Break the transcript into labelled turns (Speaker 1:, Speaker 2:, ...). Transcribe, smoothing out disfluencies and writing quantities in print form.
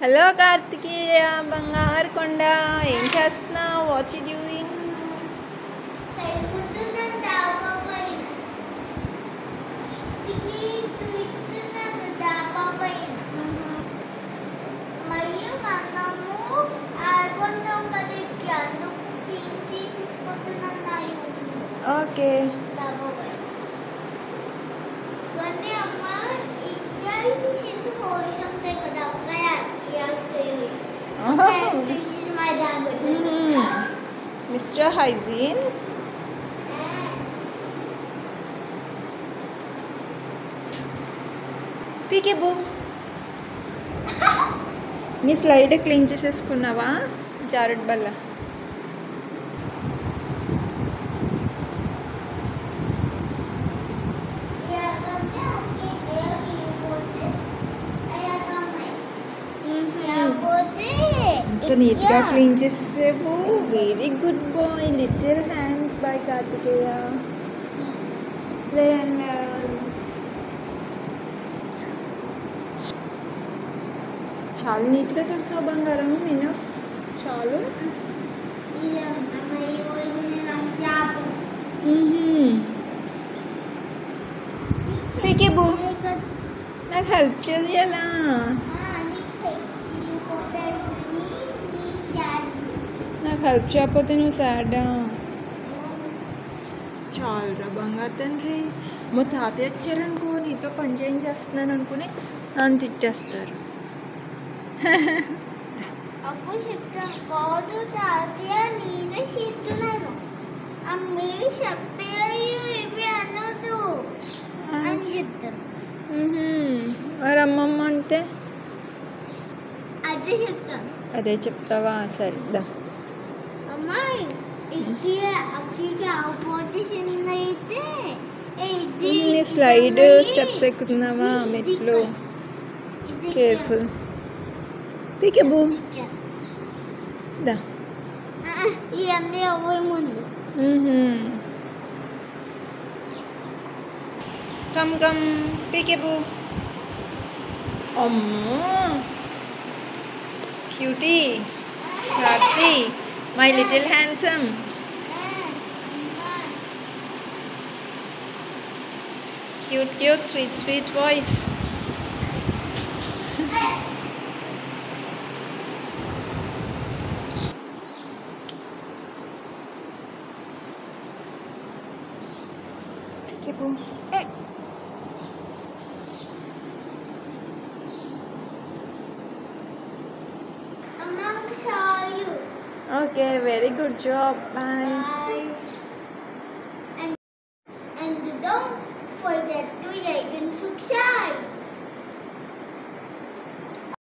Speaker 1: Hello Karthikeya బంగారు కొండ ఏం చేస్తున్నావు? What you doing? Okay mister hygiene peekaboo మీ స్లైడ్ క్లీన్ చేసేసుకున్నావా? జారుడ్ బల్ల ఎంత నీట్గా క్లీన్ చేసేవు. Very good boy. Little hands by Karthikeya. Play and చాలా నీట్గా తుడిసావు బంగారం. ఎనఫ్ చాలు. పీకేబు నాకు హెల్ప్ చేయాలా? నాకు హెల్ప్ చేయకపోతే నువ్వు సాడా? చాలురా బంగారు తండ్రి. మా తాతయ్య వచ్చారనుకో నీతో పని చేయించేస్తున్నాను అనుకుని నన్ను తిట్టేస్తారు.
Speaker 2: అప్పుడు చెప్తాను కాదు తాతయ్య నేనే చేస్తున్నాను మీరు చెప్పారు ఇవి అనొద్దు అని చెప్తాను.
Speaker 1: మరి అమ్మమ్మ అంటే
Speaker 2: అదే చెప్తాను.
Speaker 1: అదే చెప్తావా? సరిద్దా
Speaker 2: అమ్మ ఇది అక్కడికి ఆపోజిషన్ అయితే
Speaker 1: నీ స్లైడ్ స్టెప్స్ ఎక్కుతున్నావా? మెట్లు కేర్ఫుల్. పీకేబూ దా
Speaker 2: ఇవన్నీ అవ్వే ముందు
Speaker 1: కమ్ కమ్ పీకేబూ. అమ్మో cutie Karthi my little handsome. Cute cute sweet sweet voice. Okay, very good job. Bye.
Speaker 2: And don't forget to